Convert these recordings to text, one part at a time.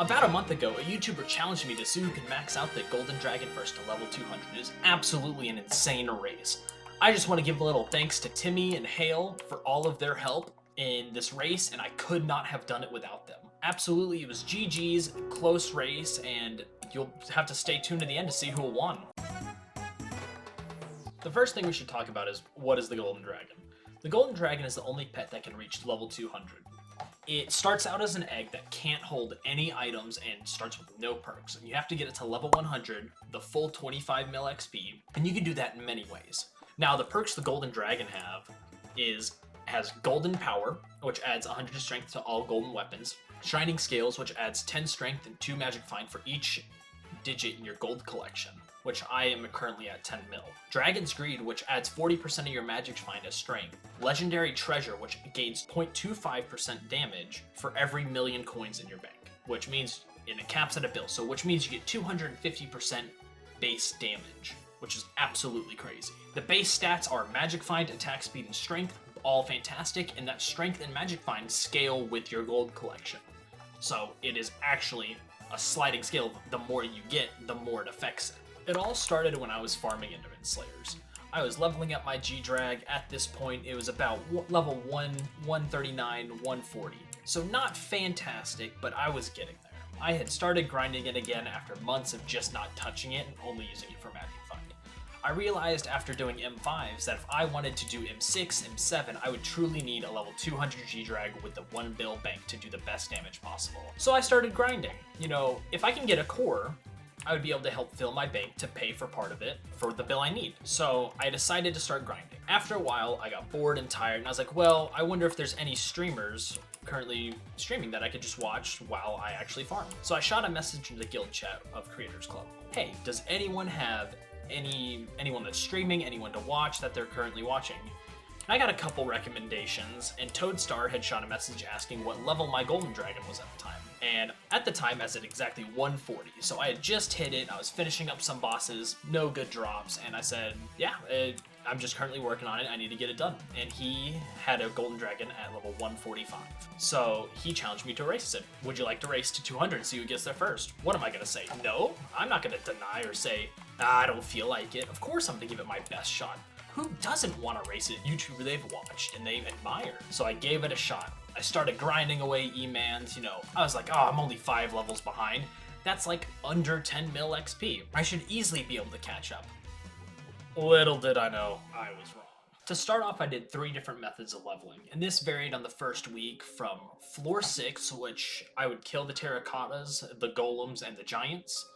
About a month ago, a YouTuber challenged me to see who can max out the Golden Dragon first to level 200. It is absolutely an insane race. I just want to give a little thanks to Timmy and Hale for all of their help in this race, and I could not have done it without them. Absolutely, it was GG's, close race, and you'll have to stay tuned to the end to see who won. The first thing we should talk about is, what is the Golden Dragon? The Golden Dragon is the only pet that can reach level 200. It starts out as an egg that can't hold any items and starts with no perks. And you have to get it to level 100, the full 25 mil XP, and you can do that in many ways. Now, the perks the Golden Dragon has Golden Power, which adds 100 strength to all golden weapons, Shining Scales, which adds 10 strength and 2 magic find for each digit in your gold collection, which I am currently at 10 mil. Dragon's Greed, which adds 40% of your magic find as strength. Legendary Treasure, which gains 0.25% damage for every million coins in your bank, which means, and it caps at a bill, so which means you get 250% base damage, which is absolutely crazy. The base stats are magic find, attack speed, and strength, all fantastic, and that strength and magic find scale with your gold collection. So it is actually a sliding scale. The more you get, the more it affects it. It all started when I was farming Enderman Slayers. I was leveling up my G-Drag. At this point, it was about level 1, 139, 140. So not fantastic, but I was getting there. I had started grinding it again after months of just not touching it and only using it for magic find. I realized after doing M5s that if I wanted to do M6, M7, I would truly need a level 200 G-Drag with the 1 bill bank to do the best damage possible. So I started grinding. You know, if I can get a core, I would be able to help fill my bank to pay for part of it for the bill I need. So I decided to start grinding. After a while, I got bored and tired, and I was like, well, I wonder if there's any streamers currently streaming that I could just watch while I actually farm. So I shot a message in the guild chat of Creators Club. Hey, does anyone have anyone that's streaming, anyone to watch that they're currently watching? And I got a couple recommendations, and Toadstar had shot a message asking what level my Golden Dragon was at the time. And at the time, I was at exactly 140, so I had just hit it, I was finishing up some bosses, no good drops, and I said, yeah, I'm just currently working on it, I need to get it done. And he had a Golden Dragon at level 145. So he challenged me to a race. He said, would you like to race to 200 and see who gets there first? What am I gonna say? No, I'm not gonna deny or say, I don't feel like it. Of course I'm gonna give it my best shot. Who doesn't want to race a YouTuber they've watched and they admire? So I gave it a shot. I started grinding away E-mans, you know. I was like, oh, I'm only 5 levels behind. That's like under 10 mil XP. I should easily be able to catch up. Little did I know, I was wrong. To start off, I did 3 different methods of leveling, and this varied on the first week from floor 6, which I would kill the terracottas, the golems, and the giants,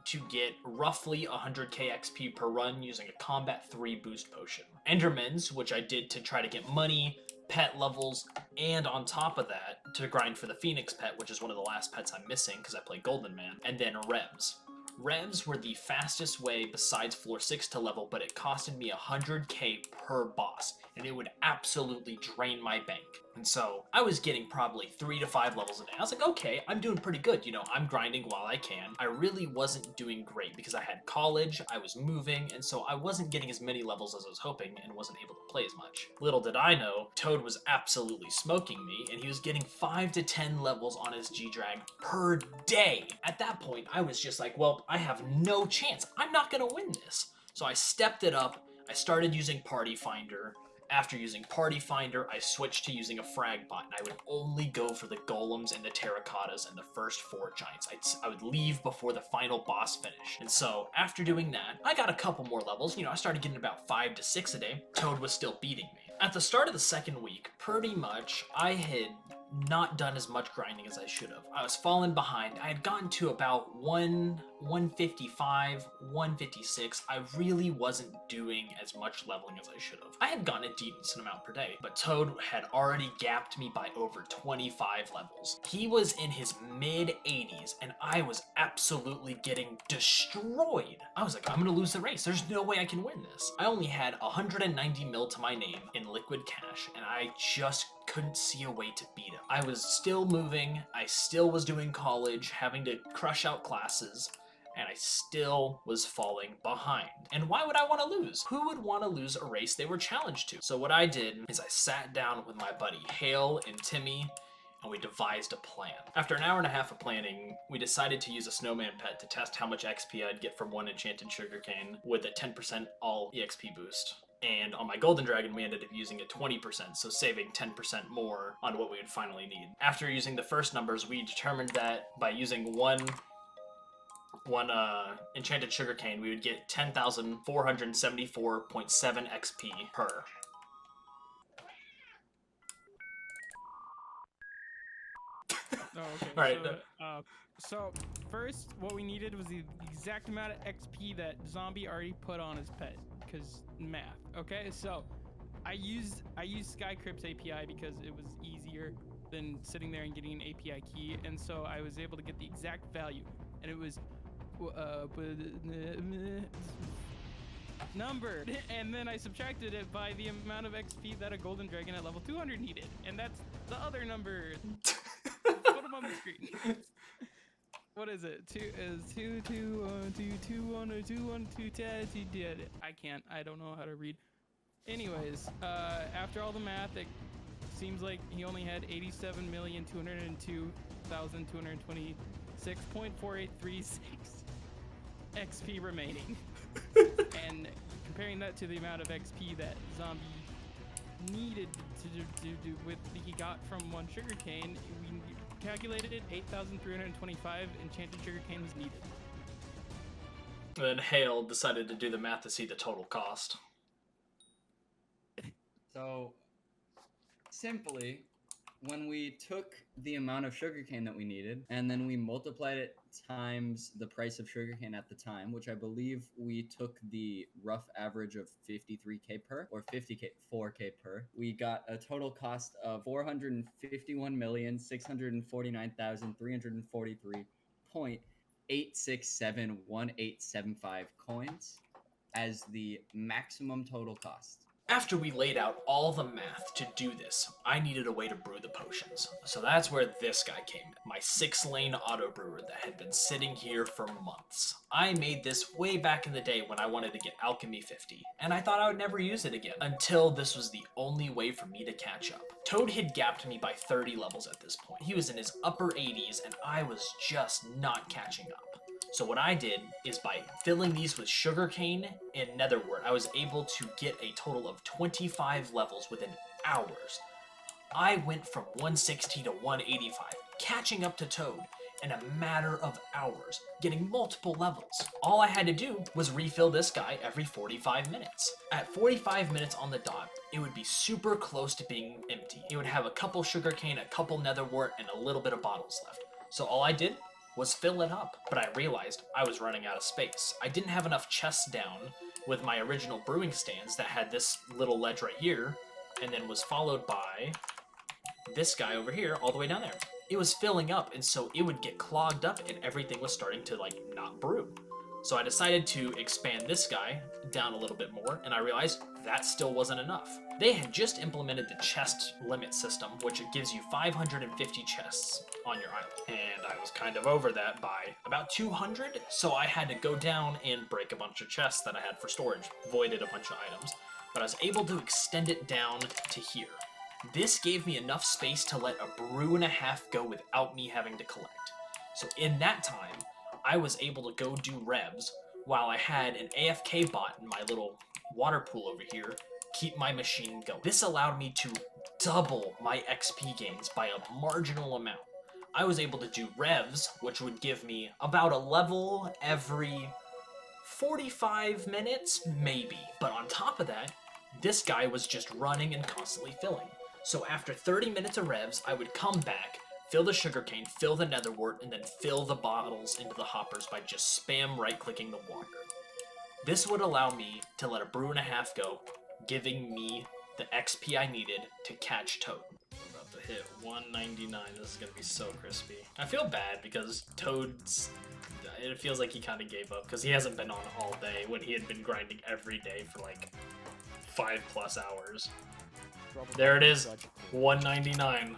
to get roughly 100k XP per run using a Combat 3 boost potion. Endermans, which I did to try to get money, pet levels, and on top of that, to grind for the Phoenix pet, which is one of the last pets I'm missing because I play Golden Man, and then Revs. Revs were the fastest way besides floor 6 to level, but it costed me 100k per boss, and it would absolutely drain my bank. And so I was getting probably 3 to 5 levels a day. I was like, okay, I'm doing pretty good. You know, I'm grinding while I can. I really wasn't doing great because I had college, I was moving, and so I wasn't getting as many levels as I was hoping and wasn't able to play as much. Little did I know, Toad was absolutely smoking me, and he was getting 5 to 10 levels on his G-Drag per day. At that point, I was just like, well, I have no chance. I'm not gonna win this. So I stepped it up. I started using Party Finder. After using Party Finder, I switched to using a frag bot, and I would only go for the golems and the terracottas and the first 4 giants. I would leave before the final boss finished. And so after doing that, I got a couple more levels. You know, I started getting about 5 to 6 a day. Toad was still beating me. At the start of the second week, pretty much, I had not done as much grinding as I should have. I was falling behind. I had gotten to about 155, 156. I really wasn't doing as much leveling as I should have. I had gotten a decent amount per day, but Toad had already gapped me by over 25 levels. He was in his mid 80s, and I was absolutely getting destroyed. I was like, I'm gonna lose the race. There's no way I can win this. I only had 190 mil to my name in liquid cash, and I just couldn't see a way to beat him. I was still moving, I still was doing college, having to crush out classes, and I still was falling behind. And why would I want to lose? Who would want to lose a race they were challenged to? So what I did is I sat down with my buddy Hale and Timmy, and we devised a plan. After an hour and a half of planning, we decided to use a snowman pet to test how much XP I'd get from one enchanted sugarcane with a 10% all EXP boost. And on my golden dragon, we ended up using it 20%, so saving 10% more on what we would finally need. After using the first numbers, we determined that by using one enchanted sugarcane, we would get 10,474.7 XP per. Oh, okay. All right. So first, what we needed was the exact amount of XP that Zombie already put on his pet, because math. Okay, so I used Skycrypt's API because it was easier than sitting there and getting an API key, and so I was able to get the exact value, and it was numbered, and then I subtracted it by the amount of XP that a golden dragon at level 200 needed, and that's the other number. Put them on the screen. What is it? I can't. I don't know how to read. Anyways, after all the math, it seems like he only had 87,202,226.4836 XP remaining. And comparing that to the amount of XP that Zombie needed to do with he got from one sugarcane, we calculated 8,325 enchanted sugarcane was needed. And then Hale decided to do the math to see the total cost. So, simply, when we took the amount of sugarcane that we needed, and then we multiplied it times the price of sugarcane at the time, which I believe we took the rough average of 53k per, or 4k per, we got a total cost of 451,649,343.8671875 coins as the maximum total cost. After we laid out all the math to do this, I needed a way to brew the potions. So that's where this guy came in, my 6-lane auto brewer that had been sitting here for months. I made this way back in the day when I wanted to get Alchemy 50, and I thought I would never use it again, until this was the only way for me to catch up. Toad had gapped me by 30 levels at this point. He was in his upper 80s, and I was just not catching up. So what I did is by filling these with sugarcane and netherwort, I was able to get a total of 25 levels within hours. I went from 160 to 185, catching up to Toad in a matter of hours, getting multiple levels. All I had to do was refill this guy every 45 minutes. At 45 minutes on the dot, it would be super close to being empty. It would have a couple sugarcane, a couple netherwort, and a little bit of bottles left. So all I did was fill it up, but I realized I was running out of space. I didn't have enough chests down with my original brewing stands that had this little ledge right here, and then was followed by this guy over here all the way down there. It was filling up, and so it would get clogged up and everything was starting to not brew. So I decided to expand this guy down a little bit more, and I realized that still wasn't enough. They had just implemented the chest limit system, which gives you 550 chests on your island. And I was kind of over that by about 200, so I had to go down and break a bunch of chests that I had for storage, voided a bunch of items, but I was able to extend it down to here. This gave me enough space to let a brew and a half go without me having to collect. So in that time, I was able to go do revs while I had an AFK bot in my little water pool over here keep my machine going. This allowed me to double my XP gains by a marginal amount. I was able to do revs, which would give me about a level every 45 minutes, maybe. But on top of that, this guy was just running and constantly filling. So after 30 minutes of revs, I would come back, fill the sugarcane, fill the netherwort, and then fill the bottles into the hoppers by just spam right-clicking the water. This would allow me to let a brew and a half go, giving me the XP I needed to catch Toad. I'm about to hit 199. This is gonna be so crispy. I feel bad because Toad's... It feels like he kind of gave up because he hasn't been on all day when he had been grinding every day for like 5+ hours. There it is, 199.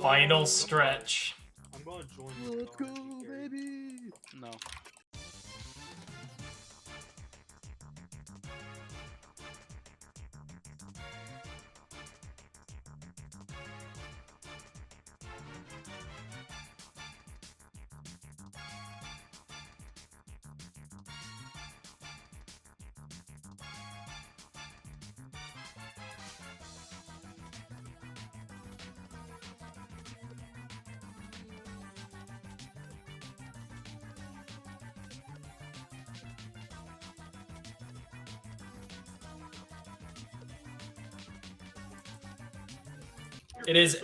Final stretch. I'm gonna join you. Let's go, baby! No. It is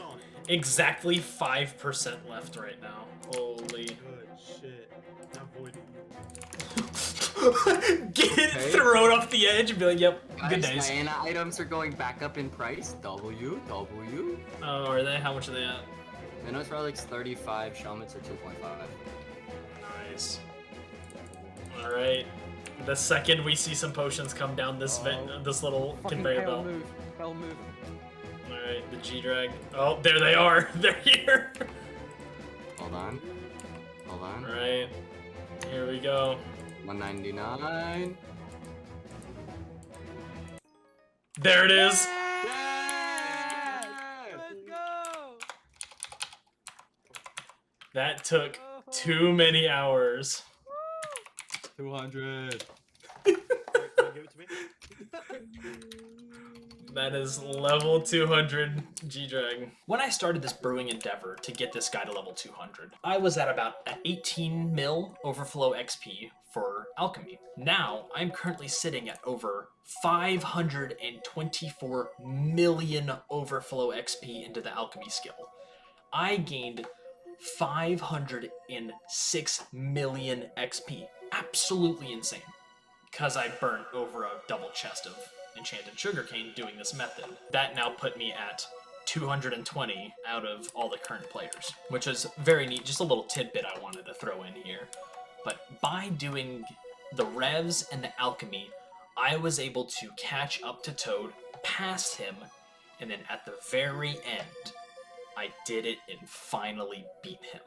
exactly 5% left right now. Holy. Good shit. Not voiding. Get Okay. thrown off the edge and be like, yep, good Guys, days. Diana items are going back up in price. W. Oh, are they? How much are they at? Minnows Relics 35, Shelmets are 2.5. Nice. Alright. The second we see some potions come down this this little Fucking conveyor hell belt. move. Hell move. Alright, the G-Drag. Oh, there they are! They're here! Hold on. Alright. Here we go. 199. There it is! Yes! Let's go! That took too many hours. 200. Give it to me. That is level 200 G-Drag. When I started this brewing endeavor to get this guy to level 200, I was at about an 18 mil overflow XP for alchemy. Now, I'm currently sitting at over 524 million overflow XP into the alchemy skill. I gained 506 million XP. Absolutely insane. Because I burnt over a double chest of enchanted sugarcane doing this method. That now put me at 220 out of all the current players, which is very neat. Just a little tidbit I wanted to throw in here. But by doing the revs and the alchemy, I was able to catch up to Toad, past him, and then at the very end, I did it and finally beat him.